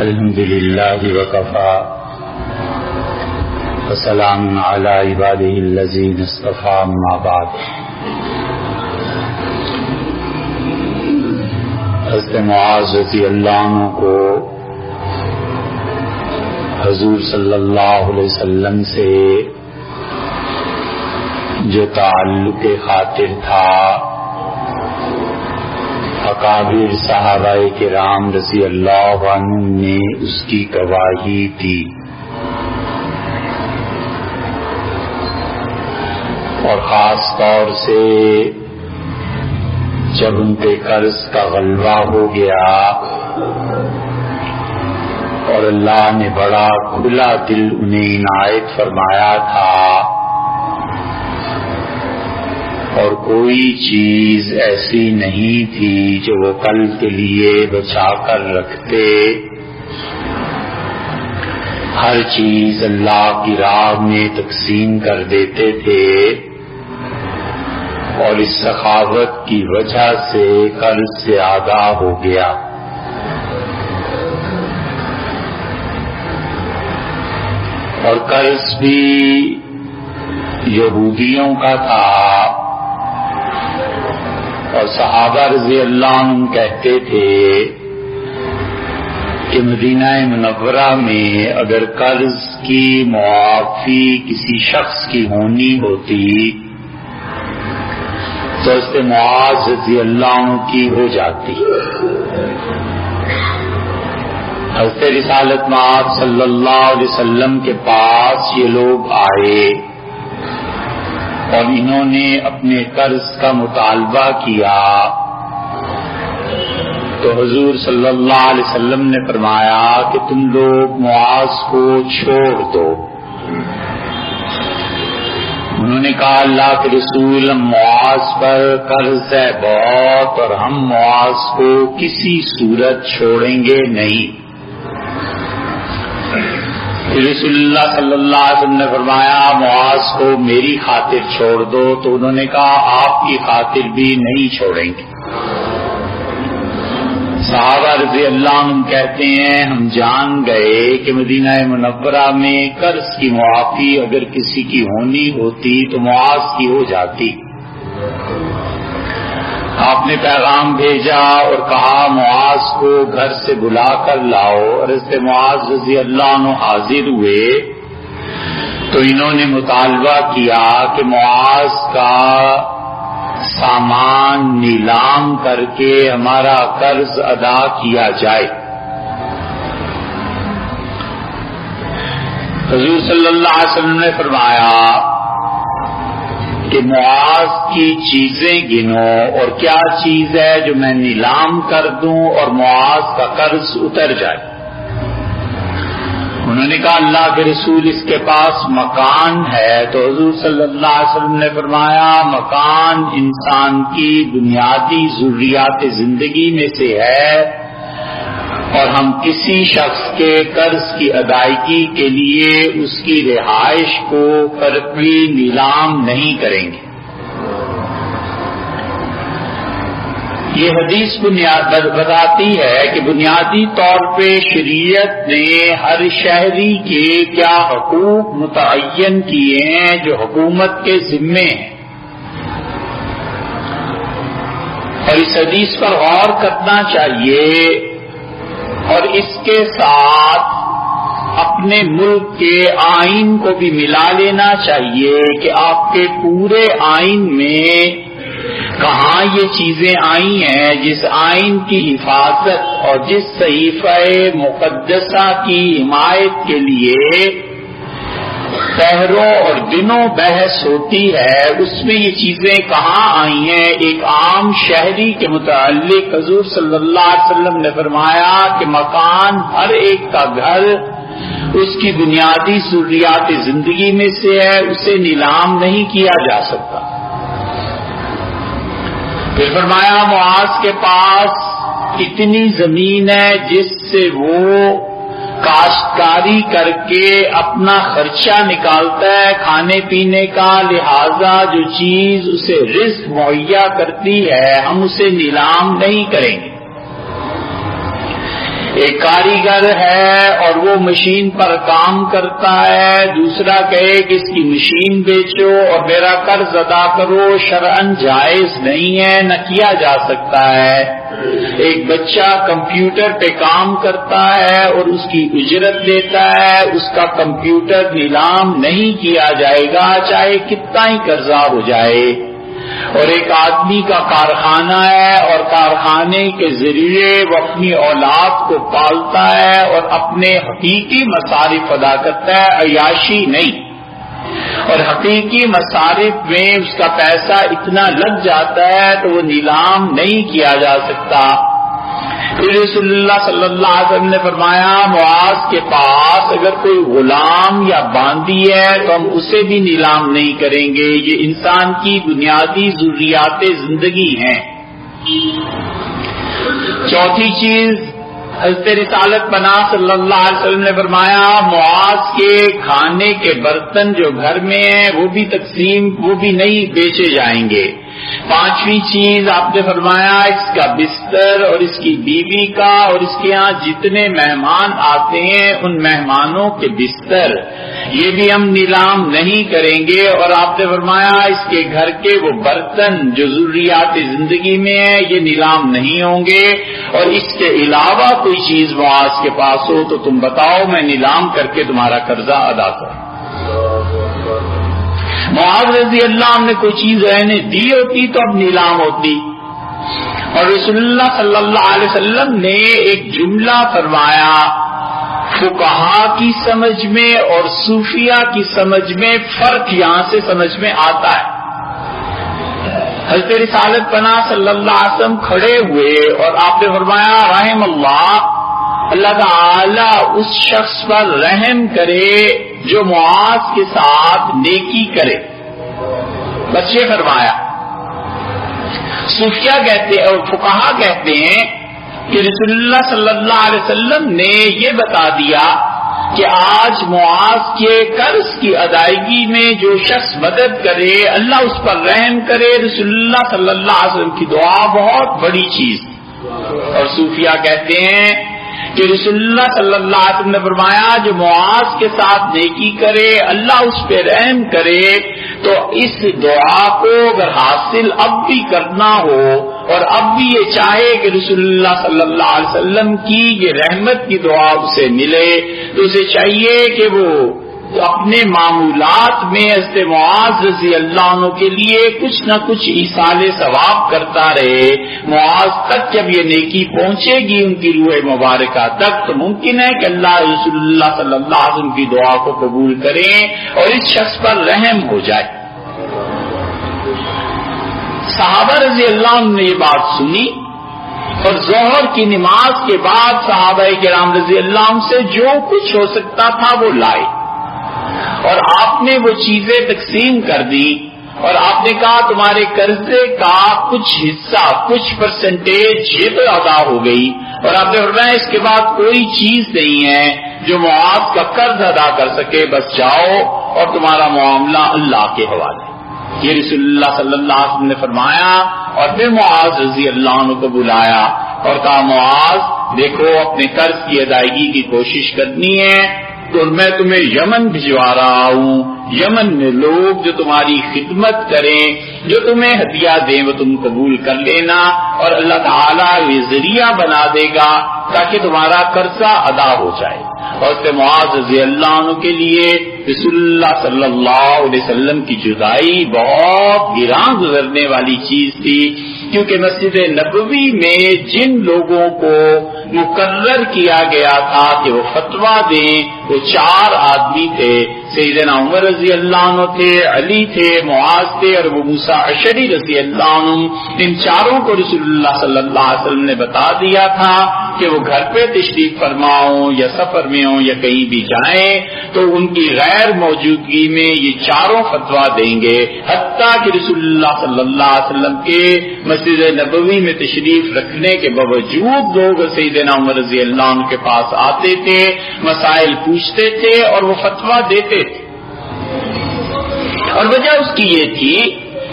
الحمد للہ وکفی وسلام علی عبادہ الذین اصطفی اما بعد۔ حضرت معاذ رضی اللہ عنہ کو حضور صلی اللہ علیہ وسلم سے جو تعلق خاطر تھا، اکابر صحابہ کرام رضی اللہ عنہم نے اس کی گواہی دی، اور خاص طور سے جب ان پہ قرض کا غلبہ ہو گیا اور اللہ نے بڑا کھلا دل انہیں عنایت فرمایا تھا، اور کوئی چیز ایسی نہیں تھی جو وہ کل کے لیے بچا کر رکھتے، ہر چیز اللہ کی راہ میں تقسیم کر دیتے تھے، اور اس سخاوت کی وجہ سے قرض سے آگاہ ہو گیا۔ اور قرض بھی یہودیوں کا تھا، اور صحابہ رضی اللہ عنہ کہتے تھے کہ مدینہ منورہ میں اگر قرض کی معافی کسی شخص کی ہونی ہوتی تو حضرت معاذ رضی اللہ عنہ کی ہو جاتی۔ حضرت رسالت مآب صلی اللہ علیہ وسلم کے پاس یہ لوگ آئے اور انہوں نے اپنے قرض کا مطالبہ کیا، تو حضور صلی اللہ علیہ وسلم نے فرمایا کہ تم لوگ معاذ کو چھوڑ دو۔ انہوں نے کہا اللہ کے رسول، ہم معاذ پر قرض ہے بہت، اور ہم معاذ کو کسی صورت چھوڑیں گے نہیں۔ رسول اللہ صلی اللہ علیہ وسلم نے فرمایا معاذ کو میری خاطر چھوڑ دو، تو انہوں نے کہا آپ کی خاطر بھی نہیں چھوڑیں گے۔ صحابہ رضی اللہ عنہ کہتے ہیں ہم جان گئے کہ مدینہ منورہ میں قرض کی معافی اگر کسی کی ہونی ہوتی تو معاذ کی ہو جاتی۔ آپ نے پیغام بھیجا اور کہا معاذ کو گھر سے بلا کر لاؤ، اور حضرت معاذ رضی اللہ عنہ حاضر ہوئے تو انہوں نے مطالبہ کیا کہ معاذ کا سامان نیلام کر کے ہمارا قرض ادا کیا جائے۔ حضور صلی اللہ علیہ وسلم نے فرمایا کہ معاذ کی چیزیں گنو، اور کیا چیز ہے جو میں نیلام کر دوں اور معاذ کا قرض اتر جائے۔ انہوں نے کہا اللہ کے رسول اس کے پاس مکان ہے، تو حضور صلی اللہ علیہ وسلم نے فرمایا مکان انسان کی بنیادی ضروریات زندگی میں سے ہے، اور ہم کسی شخص کے قرض کی ادائیگی کے لیے اس کی رہائش کو فرقی نیلام نہیں کریں گے۔ یہ حدیث بتاتی ہے کہ بنیادی طور پہ شریعت نے ہر شہری کے کیا حقوق متعین کیے ہیں جو حکومت کے ذمے ہیں، اور اس حدیث پر غور کرنا چاہیے، اور اس کے ساتھ اپنے ملک کے آئین کو بھی ملا لینا چاہیے کہ آپ کے پورے آئین میں کہاں یہ چیزیں آئی ہیں جس آئین کی حفاظت اور جس صحیفہ مقدسہ کی حمایت کے لیے پہروں اور دنوں بحث ہوتی ہے، اس میں یہ چیزیں کہاں آئی ہیں۔ ایک عام شہری کے متعلق حضور صلی اللہ علیہ وسلم نے فرمایا کہ مکان ہر ایک کا گھر اس کی بنیادی ضروریات زندگی میں سے ہے، اسے نیلام نہیں کیا جا سکتا۔ پھر فرمایا معاذ کے پاس اتنی زمین ہے جس سے وہ کاشتکاری کر کے اپنا خرچہ نکالتا ہے کھانے پینے کا، لہذا جو چیز اسے رزق مہیا کرتی ہے ہم اسے نیلام نہیں کریں گے۔ ایک کاریگر ہے اور وہ مشین پر کام کرتا ہے، دوسرا کہے کہ اس کی مشین بیچو اور میرا قرض ادا کرو، شرعاً جائز نہیں ہے، نہ کیا جا سکتا ہے۔ ایک بچہ کمپیوٹر پہ کام کرتا ہے اور اس کی اجرت لیتا ہے، اس کا کمپیوٹر نیلام نہیں کیا جائے گا چاہے کتنا ہی قرضہ ہو جائے۔ اور ایک آدمی کا کارخانہ ہے اور کارخانے کے ذریعے وہ اپنی اولاد کو پالتا ہے اور اپنے حقیقی مصارف ادا کرتا ہے، عیاشی نہیں، اور حقیقی مصارف میں اس کا پیسہ اتنا لگ جاتا ہے تو وہ نیلام نہیں کیا جا سکتا۔ پھر رسول اللہ صلی اللہ علیہ وسلم نے فرمایا معاذ کے پاس اگر کوئی غلام یا باندی ہے تو ہم اسے بھی نیلام نہیں کریں گے، یہ انسان کی بنیادی ضروریات زندگی ہیں۔ چوتھی چیز، حضرت رسالت پناہ صلی اللہ علیہ وسلم نے فرمایا معاذ کے کھانے کے برتن جو گھر میں ہیں وہ بھی نہیں بیچے جائیں گے۔ پانچویں چیز آپ نے فرمایا اس کا بستر اور اس کی بیوی کا اور اس کے ہاں جتنے مہمان آتے ہیں ان مہمانوں کے بستر، یہ بھی ہم نیلام نہیں کریں گے۔ اور آپ نے فرمایا اس کے گھر کے وہ برتن جو ضروریات زندگی میں ہیں یہ نیلام نہیں ہوں گے، اور اس کے علاوہ کوئی چیز معاذ کے پاس ہو تو تم بتاؤ میں نیلام کر کے تمہارا قرضہ ادا کروں۔ معاذ رضی اللہ عنہ نے کوئی چیز رہنے دی ہوتی تو اب نیلام ہوتی، اور رسول اللہ صلی اللہ علیہ وسلم نے ایک جملہ فرمایا، فقہا کی سمجھ میں اور صوفیہ کی سمجھ میں فرق یہاں سے سمجھ میں آتا ہے۔ حضرت رسالت پناہ صلی اللہ علیہ وسلم کھڑے ہوئے اور آپ نے فرمایا رحم اللہ تعالی اس شخص پر رحم کرے جو معاذ کے ساتھ نیکی کرے، بس یہ فرمایا۔ صوفیہ کہتے اور فقہا کہتے ہیں کہ رسول اللہ صلی اللہ علیہ وسلم نے یہ بتا دیا کہ آج معاذ کے قرض کی ادائیگی میں جو شخص مدد کرے اللہ اس پر رحم کرے، رسول اللہ صلی اللہ علیہ وسلم کی دعا بہت بڑی چیز۔ اور صوفیہ کہتے ہیں کہ رسول اللہ صلی اللہ علیہ وسلم نے فرمایا جو معاذ کے ساتھ نیکی کرے اللہ اس پہ رحم کرے، تو اس دعا کو اگر حاصل اب بھی کرنا ہو اور اب بھی یہ چاہے کہ رسول اللہ صلی اللہ علیہ وسلم کی یہ رحمت کی دعا اسے ملے تو اسے چاہیے کہ وہ اپنے معمولات میں حضرت معاذ رضی اللہ عنہ کے لیے کچھ نہ کچھ ایصال ثواب کرتا رہے۔ معاذ تک جب یہ نیکی پہنچے گی ان کی روح مبارکہ تک تو ممکن ہے کہ اللہ رسول اللہ صلی اللہ علیہ وسلم کی دعا کو قبول کریں اور اس شخص پر رحم ہو جائے۔ صحابہ رضی اللہ عنہ نے یہ بات سنی اور ظہر کی نماز کے بعد صحابہ کرام رضی اللہ عنہ سے جو کچھ ہو سکتا تھا وہ لائے، اور آپ نے وہ چیزیں تقسیم کر دی اور آپ نے کہا تمہارے قرضے کا کچھ حصہ کچھ پرسنٹیج یہ تو ادا ہو گئی، اور آپ نے فرمایا اس کے بعد کوئی چیز نہیں ہے جو معاذ کا قرض ادا کر سکے، بس جاؤ اور تمہارا معاملہ اللہ کے حوالے۔ یہ رسول اللہ صلی اللہ علیہ وسلم نے فرمایا، اور پھر معاذ رضی اللہ عنہ کو بلایا اور کہا معاذ دیکھو اپنے قرض کی ادائیگی کی کوشش کرنی ہے تو میں تمہیں یمن بھجوا رہا ہوں، یمن میں لوگ جو تمہاری خدمت کریں جو تمہیں ہدیہ دیں وہ تم قبول کر لینا، اور اللہ تعالیٰ یہ ذریعہ بنا دے گا تاکہ تمہارا قرضہ ادا ہو جائے۔ اور اس معاذ رضی اللہ عنہ کے لیے رسول اللہ صلی اللہ علیہ وسلم کی جدائی بہت گراں گزرنے والی چیز تھی، کیونکہ مسجد نبوی میں جن لوگوں کو مقرر کیا گیا تھا کہ وہ فتویٰ دیں وہ 4 آدمی تھے، سیدنا عمر رضی اللہ عنہ تھے، علی تھے، معاذ تھے اور ابو موسیٰ اشعری رضی اللہ عنہ۔ ان چاروں کو رسول اللہ صلی اللہ علیہ وسلم نے بتا دیا تھا کہ وہ گھر پہ تشریف فرما ہوں یا سفر میں ہوں یا کہیں بھی جائیں تو ان کی غیر موجودگی میں یہ چاروں فتویٰ دیں گے، حتیٰ کہ رسول اللہ صلی اللہ علیہ وسلم کے مسجد نبوی میں تشریف رکھنے کے باوجود لوگ سیدنا عمر رضی اللہ عنہ کے پاس آتے تھے، مسائل پوچھتے تھے اور وہ فتویٰ دیتے تھے۔ اور وجہ اس کی یہ تھی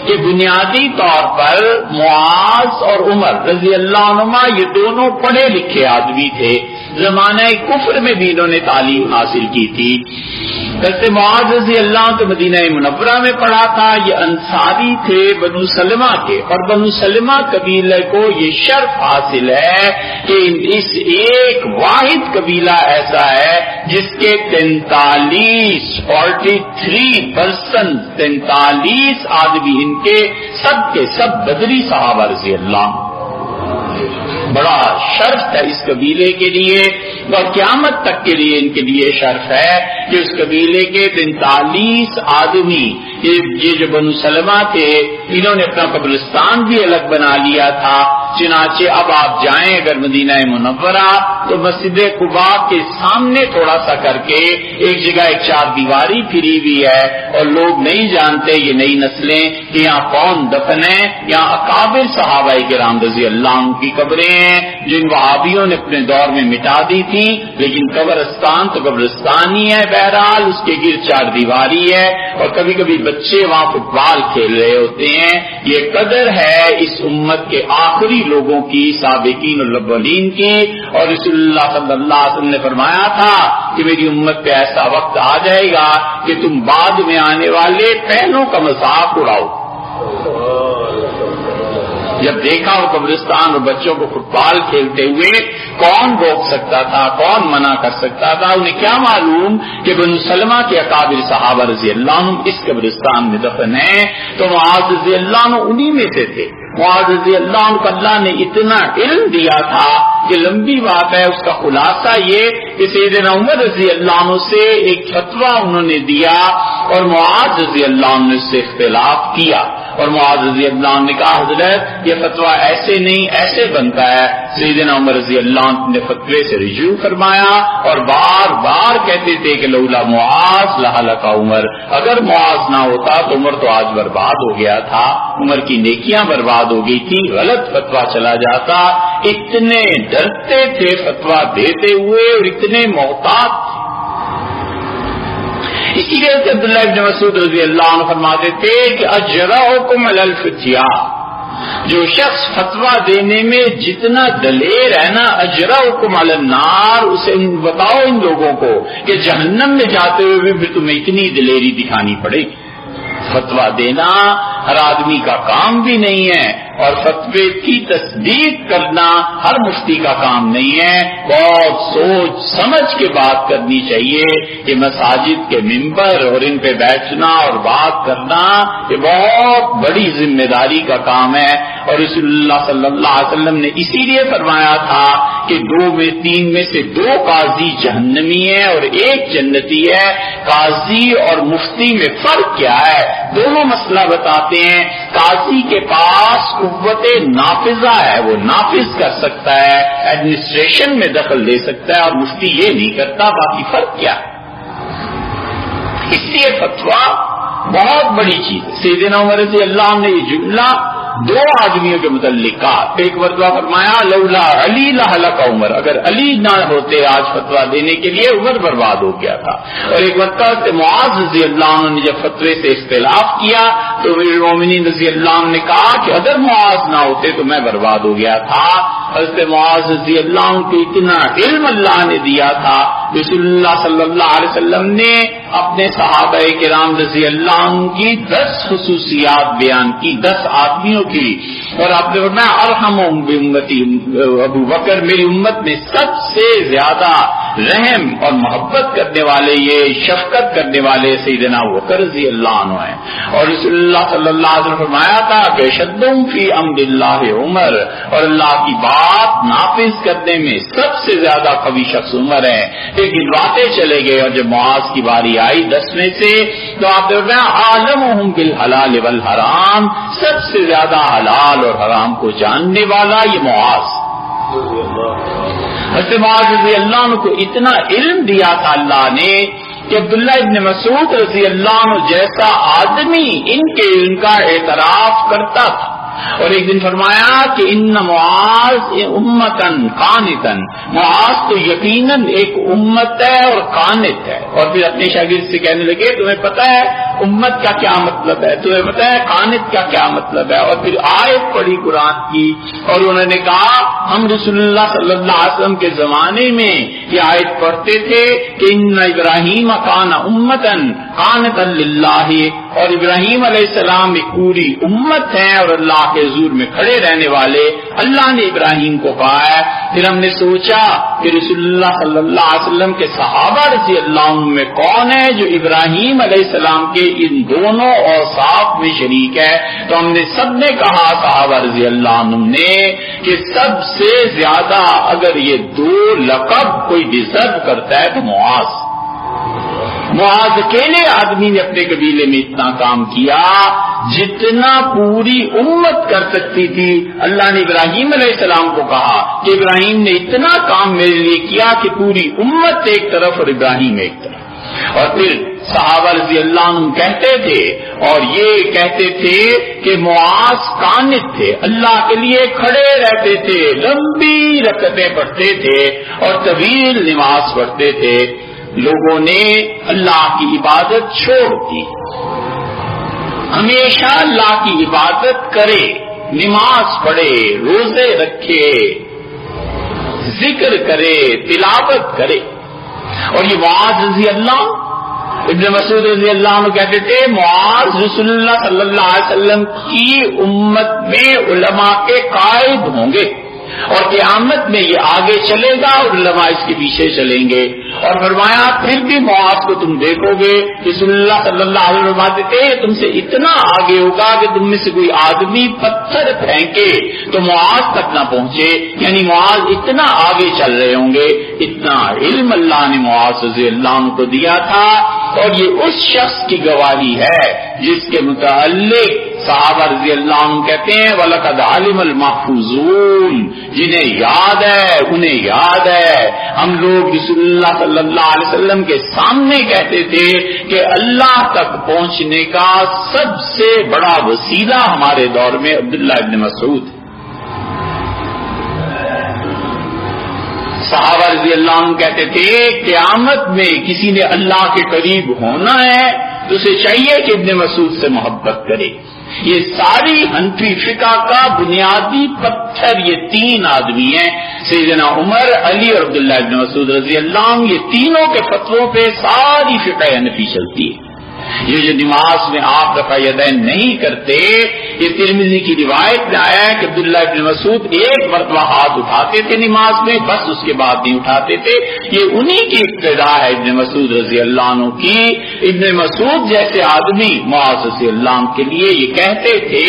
کہ بنیادی طور پر معاذ اور عمر رضی اللہ عنہما یہ دونوں پڑھے لکھے آدمی تھے، زمانہ کفر میں بھی انہوں نے تعلیم حاصل کی تھی۔ حضرت معاذ رضی اللہ عنہ تو مدینہ منورہ میں پڑھا تھا، یہ انصاری تھے بنو سلمہ کے، اور بنو سلمہ قبیلے کو یہ شرف حاصل ہے کہ اس ایک واحد قبیلہ ایسا ہے جس کے 43% آدمی ان کے سب بدری صحابہ رضی اللہ عنہ۔ بڑا شرف ہے اس قبیلے کے لیے، اور قیامت تک کے لیے ان کے لیے شرف ہے کہ اس قبیلے کے 43 آدمی، یہ جو بنو سلمہ تھے، انہوں نے اپنا قبرستان بھی الگ بنا لیا تھا۔ چنانچہ اب آپ جائیں اگر مدینہ منورہ تو مسجد قباء کے سامنے تھوڑا سا کر کے ایک جگہ ایک چار دیواری پھری ہوئی ہے، اور لوگ نہیں جانتے یہ نئی نسلیں کہ یہاں کون دفن ہے۔ یہاں اکابر صحابہ کرام رضی اللہ عنہ کی قبریں ہیں جن وہابیوں نے اپنے دور میں مٹا دی تھی، لیکن قبرستان تو قبرستان ہی ہے، بہرحال اس کے گرد چار دیواری ہے، اور کبھی کبھی بچے وہاں فٹ بال کھیل رہے ہوتے ہیں۔ یہ قدر ہے اس امت کے آخری لوگوں کی، سابقین الاولین کی، اور رسول اللہ صلی اللہ علیہ وسلم نے فرمایا تھا کہ میری امت پہ ایسا وقت آ جائے گا کہ تم بعد میں آنے والے پہلوں کا مذاق اڑاؤ۔ جب دیکھا وہ قبرستان اور بچوں کو فٹ بال کھیلتے ہوئے، کون روک سکتا تھا، کون منع کر سکتا تھا؟ انہیں کیا معلوم کہ بنو سلمہ کے اکابر صحابہ رضی اللہ عنہ اس قبرستان میں دفن ہیں، تو معاذ رضی اللہ عنہ انہی میں سے تھے۔ معاذ رضی اللہ عنہ کو اللہ نے اتنا علم دیا تھا کہ لمبی بات ہے، اس کا خلاصہ یہ کہ سیدنا عمر رضی اللہ عنہ سے ایک فتویٰ انہوں نے دیا، اور معاذ رضی اللہ عنہ نے اس سے اختلاف کیا، اور معاذ رضی اللہ عنہ نے کہا حضرت یہ فتویٰ ایسے نہیں ایسے بنتا ہے۔ سیدنا عمر رضی اللہ عنہ نے فتوے سے رجوع فرمایا، اور بار بار کہتے تھے کہ لولا معاذ لہلک عمر، اگر معاذ نہ ہوتا تو عمر تو آج برباد ہو گیا تھا، عمر کی نیکیاں برباد ہو گئی تھی، غلط فتویٰ چلا جاتا۔ اتنے ڈرتے تھے فتویٰ دیتے ہوئے اور اتنے محتاط تھے۔ اسی لیے عبداللہ ابن مسعود رضی اللہ عنہ فرماتے تھے کہ اجرؤکم علی الفتیا، جو شخص فتویٰ دینے میں جتنا دلیر ہے نا، اجرؤکم علی النار، اسے بتاؤ ان لوگوں کو کہ جہنم میں جاتے ہوئے بھی پھر تمہیں اتنی دلیری دکھانی پڑے گی۔ فتویٰ دینا ہر آدمی کا کام بھی نہیں ہے، اور فتوے کی تصدیق کرنا ہر مفتی کا کام نہیں ہے۔ بہت سوچ سمجھ کے بات کرنی چاہیے کہ مساجد کے ممبر اور ان پہ بیٹھنا اور بات کرنا یہ بہت بڑی ذمہ داری کا کام ہے، اور رسول اللہ صلی اللہ علیہ وسلم نے اسی لیے فرمایا تھا کہ 2 میں سے 2 قاضی جہنمی ہے اور 1 جنتی ہے۔ قاضی اور مفتی میں فرق کیا ہے؟ دونوں مسئلہ بتاتے ہیں۔ قاضی کے پاس قوت نافذہ ہے، وہ نافذ کر سکتا ہے، ایڈمنسٹریشن میں دخل دے سکتا ہے، اور مفتی یہ نہیں کرتا۔ باقی فرق کیا ہے؟ اس لیے فتویٰ بہت بڑی چیز ہے۔ سیدنا عمر رضی اللہ عنہ نے یہ جملہ 2 آدمیوں کے متعلق کہا، ایک مرتبہ فرمایا لولا علی لہلک عمر، اگر علی نہ ہوتے آج فتویٰ دینے کے لیے عمر برباد ہو گیا تھا، اور ایک مرتبہ معاذ رضی اللہ عنہ نے جب فتوے سے اختلاف کیا تو امیر المومنین رضی اللہ عنہ نے کہا کہ اگر معاذ نہ ہوتے تو میں برباد ہو گیا تھا۔ حضرت معاذ رضی اللہ عنہ کو اتنا علم اللہ نے دیا تھا، رسول اللہ صلی اللہ علیہ وسلم نے اپنے صحابہ کرام رضی اللہ عنہ کی 10 خصوصیات بیان کی، 10 آدمیوں کی، اور آپ نے فرمایا ارحمہم بامتی ابو بکر، میری امت میں سب سے زیادہ رحم اور محبت کرنے والے، یہ شفقت کرنے والے سیدنا ابو بکر رضی اللہ عنہ ہیں۔ اور رسول اللہ صلی اللہ علیہ وسلم فرمایا تھا کہ شدہم فی امر اللہ عمر، اور اللہ کی بات نافذ کرنے میں سب سے زیادہ قوی شخص عمر ہے۔ پھر گنواتے چلے گئے، اور جب معاذ کی باری آئی 10 میں سے تو آپ نے فرمایا عالمہم بالحلال والحرام، سب سے زیادہ حلال اور حرام کو جاننے والا یہ معاذ۔ حضرت معاذ رضی اللہ عنہ کو اتنا علم دیا تھا اللہ نے کہ عبداللہ ابن مسعود رضی اللہ عنہ جیسا آدمی ان کے علم کا اعتراف کرتا تھا، اور ایک دن فرمایا کہ ان معاذ امتن قانتن، معاذ تو یقیناً ایک امت ہے اور قانت ہے، اور پھر اپنے شاگرد سے کہنے لگے تمہیں پتہ ہے امت کا کیا مطلب ہے، تمہیں پتا ہے قانت کا کیا مطلب ہے، اور پھر آیت پڑھی قرآن کی، اور انہوں نے کہا ہم رسول اللہ صلی اللہ علیہ وسلم کے زمانے میں یہ آیت پڑھتے تھے کہ ان ابراہیم کان امتن قانتا للہ، اور ابراہیم علیہ السلام ایک پوری امت ہے اور اللہ کے حضور میں کھڑے رہنے والے، اللہ نے ابراہیم کو کہا ہے۔ پھر ہم نے سوچا کہ رسول اللہ صلی اللہ علیہ وسلم کے صحابہ رضی اللہ عنہ میں کون ہے جو ابراہیم علیہ السلام کے ان دونوں اوصاف میں شریک ہے، تو ہم نے سب نے کہا صحابہ رضی اللہ عنہ نے کہ سب سے زیادہ اگر یہ دو لقب کوئی ڈیزرو کرتا ہے تو معاذ اکیلے آدمی نے اپنے قبیلے میں اتنا کام کیا جتنا پوری امت کر سکتی تھی۔ اللہ نے ابراہیم علیہ السلام کو کہا کہ ابراہیم نے اتنا کام میرے لیے کیا کہ پوری امت ایک طرف اور ابراہیم ایک طرف۔ اور پھر صحابہ رضی اللہ عنہ کہتے تھے اور یہ کہتے تھے کہ معاذ قانت تھے، اللہ کے لیے کھڑے رہتے تھے، لمبی رکعتیں پڑھتے تھے اور طویل نماز پڑھتے تھے۔ لوگوں نے اللہ کی عبادت چھوڑ دی، ہمیشہ اللہ کی عبادت کرے، نماز پڑھے، روزے رکھے، ذکر کرے، تلاوت کرے۔ اور یہ معاذ رضی اللہ ابن مسعود رضی اللہ عنہ کہتے تھے معاذ رسول اللہ صلی اللہ علیہ وسلم کی امت میں علماء کے قائد ہوں گے، اور قیامت میں یہ آگے چلے گا اور علماء اس کے پیچھے چلیں گے۔ اور فرمایا پھر بھی معاذ کو تم دیکھو گے، رسول اللہ صلی اللہ علیہ وسلم فرماتے تھے تم سے اتنا آگے ہوگا کہ تم میں سے کوئی آدمی پتھر پھینکے تو معاذ تک نہ پہنچے، یعنی معاذ اتنا آگے چل رہے ہوں گے۔ اتنا علم اللہ نے معاذ رضی اللہ عنہ کو دیا تھا، اور یہ اس شخص کی گواہی ہے جس کے متعلق صحابہ رضی اللہ عنہ کہتے ہیں وَلَقَدْ عَلِمَ الْمَحْفُوظُونَ، جنہیں یاد ہے انہیں یاد ہے۔ ہم لوگ رسول اللہ صلی اللہ علیہ وسلم کے سامنے کہتے تھے کہ اللہ تک پہنچنے کا سب سے بڑا وسیلہ ہمارے دور میں عبداللہ ابن مسعود۔ صحابہ رضی اللہ عنہ کہتے تھے قیامت میں کسی نے اللہ کے قریب ہونا ہے تو اسے چاہیے کہ ابن مسعود سے محبت کرے۔ یہ ساری حنفی فقہ کا بنیادی پتھر یہ تین آدمی ہیں، سیدنا عمر، علی اور عبداللہ ابن مسعود رضی اللہ عنہ، یہ تینوں کے فتووں پہ ساری فقہ حنفی چلتی ہے۔ یہ جو نماز میں آپ رفع یدین نہیں کرتے، یہ ترمذی کی روایت میں آیا ہے کہ عبداللہ ابن مسعود ایک مرتبہ ہاتھ اٹھاتے تھے نماز میں، بس اس کے بعد نہیں اٹھاتے تھے۔ یہ انہی کی ابتدا ہے ابن مسعود رضی اللہ عنہ کی۔ ابن مسعود جیسے آدمی معاذ رضی اللہ عنہ کے لیے یہ کہتے تھے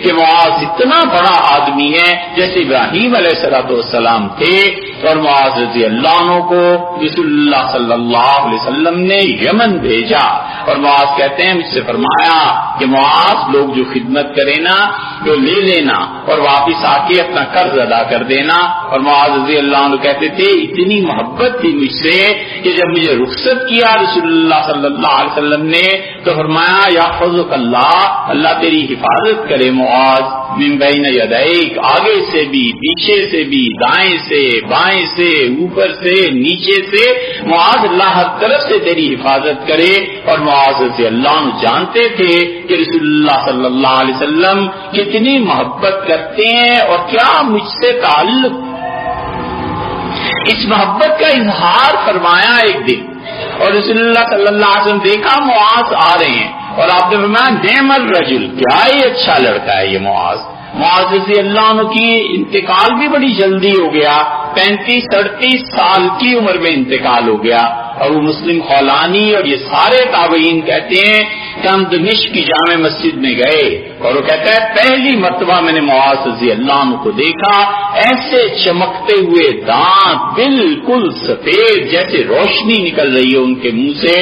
کہ معاذ اتنا بڑا آدمی ہے جیسے ابراہیم علیہ السلام تھے، اور معاذ رضی اللہ عنہ کو رسول اللہ صلی اللہ علیہ وسلم نے یمن بھیجا، اور معاذ کہتے ہیں مجھ سے فرمایا کہ معاذ لوگ جو خدمت کرے نا تو لے لینا اور واپس آ کے اپنا قرض ادا کر دینا۔ اور معاذ رضی اللہ عنہ کہتے تھے اتنی محبت تھی مجھ سے کہ جب مجھے رخصت کیا رسول اللہ صلی اللہ علیہ وسلم نے تو فرمایا یحفظک اللہ، اللہ تیری حفاظت کرے معاذ، من بین یدیک، آگے سے بھی، پیچھے سے بھی، دائیں سے، بائیں سے، اوپر سے، نیچے سے، معاذ اللہ ہر طرف سے تیری حفاظت کرے۔ اور معاذ رضی اللہ عنہ جانتے تھے کہ رسول اللہ صلی اللہ علیہ وسلم کتنی محبت کرتے ہیں اور کیا مجھ سے تعلق۔ اس محبت کا اظہار فرمایا ایک دن، اور رسول اللہ صلی اللہ علیہ وسلم دیکھا معاذ آ رہے ہیں، اور آپ نے فرمایا نعم الرجل، کیا ہی اچھا لڑکا ہے یہ معاذ۔ معاذ رضی اللہ عنہ کی انتقال بھی بڑی جلدی ہو گیا، 35-38 سال کی عمر میں انتقال ہو گیا۔ اور وہ مسلم خولانی اور یہ سارے تابعین کہتے ہیں کہ ہم دمشق کی جامع مسجد میں گئے، اور وہ کہتا ہے پہلی مرتبہ میں نے معاذ رضی اللہ عنہ کو دیکھا، ایسے چمکتے ہوئے دانت، بالکل سفید جیسے روشنی نکل رہی ہے ان کے منہ سے۔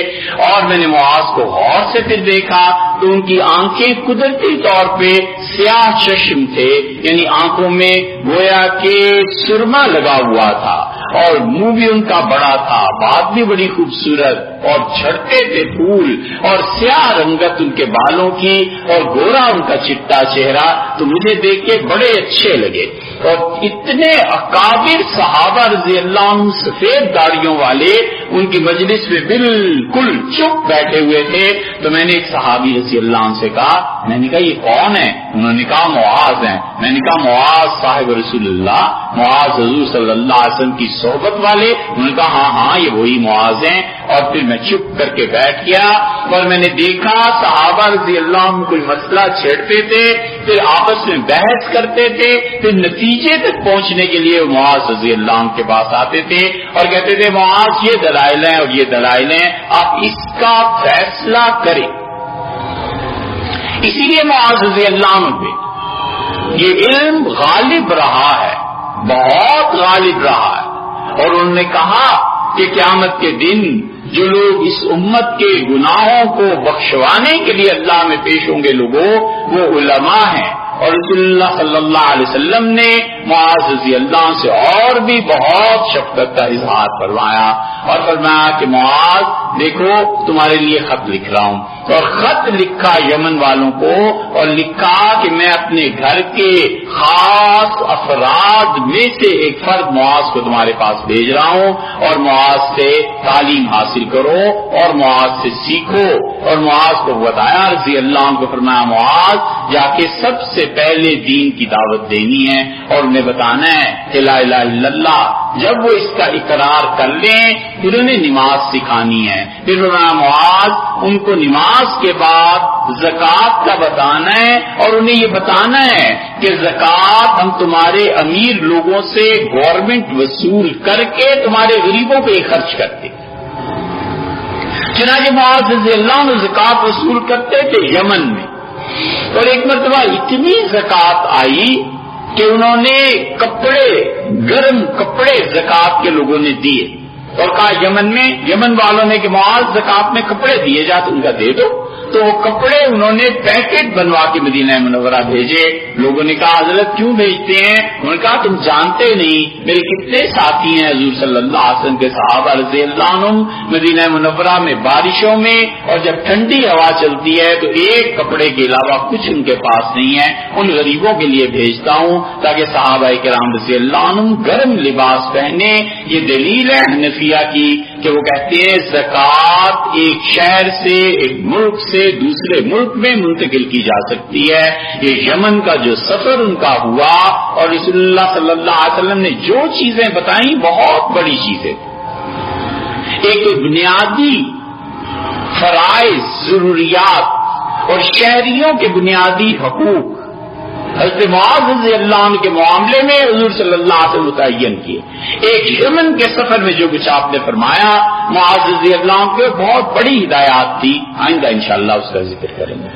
اور میں نے معاذ کو غور سے پھر دیکھا تو ان کی آنکھیں قدرتی طور پہ سیاہ چشم تھے، یعنی آنکھوں میں گویا کہ سرما لگا ہوا تھا، اور منہ بھی ان کا بڑا تھا، بات بھی بڑی خوبصورت، اور جھڑتے تھے پھول، اور سیاہ رنگت ان کے بالوں کی، اور گورا ان کا چٹا چہرہ، تو مجھے دیکھ کے بڑے اچھے لگے۔ اور اتنے اکابر صحابہ رضی اللہ عنہ سفید داڑھیوں والے ان کی مجلس میں بالکل چپ بیٹھے ہوئے تھے. تو میں نے ایک صحابی رضی اللہ عنہ سے کہا, میں نے کہا یہ کون ہے؟ انہوں نے کہا معاذ ہیں. میں نے کہا معاذ صاحب رسول اللہ, معاذ حضور صلی اللہ علیہ وسلم کی صحبت والے؟ انہوں نے کہا ہاں یہ وہی معاذ ہیں. اور پھر میں چپ کر کے بیٹھ گیا اور میں نے دیکھا صحابہ رضی اللہ عنہ کوئی مسئلہ چھیڑتے تھے, پھر آپس میں بحث کرتے تھے, پھر نتیجے تک پہنچنے کے لیے معاذ رضی اللہ عنہ کے پاس آتے تھے اور کہتے تھے معاذ یہ دلائل ہیں اور یہ دلائل ہیں, آپ اس کا فیصلہ کریں. اسی لیے معاذ رضی اللہ عنہ پہ یہ علم غالب رہا ہے, بہت غالب رہا ہے. اور انہوں نے کہا کہ قیامت کے دن جو لوگ اس امت کے گناہوں کو بخشوانے کے لیے اللہ میں پیش ہوں گے لوگوں, وہ علماء ہیں. اور رسول اللہ صلی اللہ علیہ وسلم نے معاذ رضی اللہ عنہ سے اور بھی بہت شفقت کا اظہار فرمایا اور فرمایا کہ معاذ دیکھو تمہارے لیے خط لکھ رہا ہوں. اور خط لکھا یمن والوں کو اور لکھا کہ میں اپنے گھر کے خاص افراد میں سے ایک فرد معاذ کو تمہارے پاس بھیج رہا ہوں, اور معاذ سے تعلیم حاصل کرو اور معاذ سے سیکھو. اور معاذ کو بتایا رضی اللہ عنہ کو, فرمایا معاذ جا کے سب سے پہلے دین کی دعوت دینی ہے اور انہیں بتانا ہے کہ لا الہ الا اللہ. جب وہ اس کا اقرار کر لیں پھر انہیں نماز سکھانی ہے. پھر معاذ ان کو نماز کے بعد زکوٰۃ کا بتانا ہے اور انہیں یہ بتانا ہے کہ زکوٰۃ ہم تمہارے امیر لوگوں سے گورنمنٹ وصول کر کے تمہارے غریبوں پہ خرچ کرتے. چنانچہ معاذ رضی اللہ عنہ زکوٰۃ وصول کرتے تھے یمن میں, اور ایک مرتبہ اتنی زکوٰۃ آئی کہ انہوں نے کپڑے, گرم کپڑے زکوٰۃ کے لوگوں نے دیے اور کہا یمن والوں نے کہ معاذ زکوٰۃ میں کپڑے دیے جاتے, ان کا دے دو. تو وہ کپڑے انہوں نے پیکٹ بنوا کے مدینہ منورہ بھیجے. لوگوں نے کہا حضرت کیوں بھیجتے ہیں؟ انہوں نے کہا تم جانتے نہیں میرے کتنے ساتھی ہیں حضور صلی اللہ علیہ وسلم کے صحابہ رضی اللہ عنہم مدینہ منورہ میں بارشوں میں, اور جب ٹھنڈی ہوا چلتی ہے تو ایک کپڑے کے علاوہ کچھ ان کے پاس نہیں ہے, ان غریبوں کے لیے بھیجتا ہوں تاکہ صحابہ کرام رضی اللہ عنہم گرم لباس پہنے. یہ دلیل ہے حنفیہ کی کہ وہ کہتے ہیں زکوٰۃ ایک شہر سے, ایک ملک سے دوسرے ملک میں منتقل کی جا سکتی ہے. یہ یمن کا جو سفر ان کا ہوا اور رسول اللہ صلی اللہ علیہ وسلم نے جو چیزیں بتائیں بہت بڑی چیزیں, ایک بنیادی فرائض, ضروریات اور شہریوں کے بنیادی حقوق حضرت معاذ رضی اللہ عنہ کے معاملے میں حضور صلی اللہ علیہ وسلم متعین کیے. ایک یمن کے سفر میں جو کچھ آپ نے فرمایا معاذ رضی اللہ عنہ کے بہت بڑی ہدایات تھی. آئندہ انشاءاللہ اس کا ذکر کریں گے.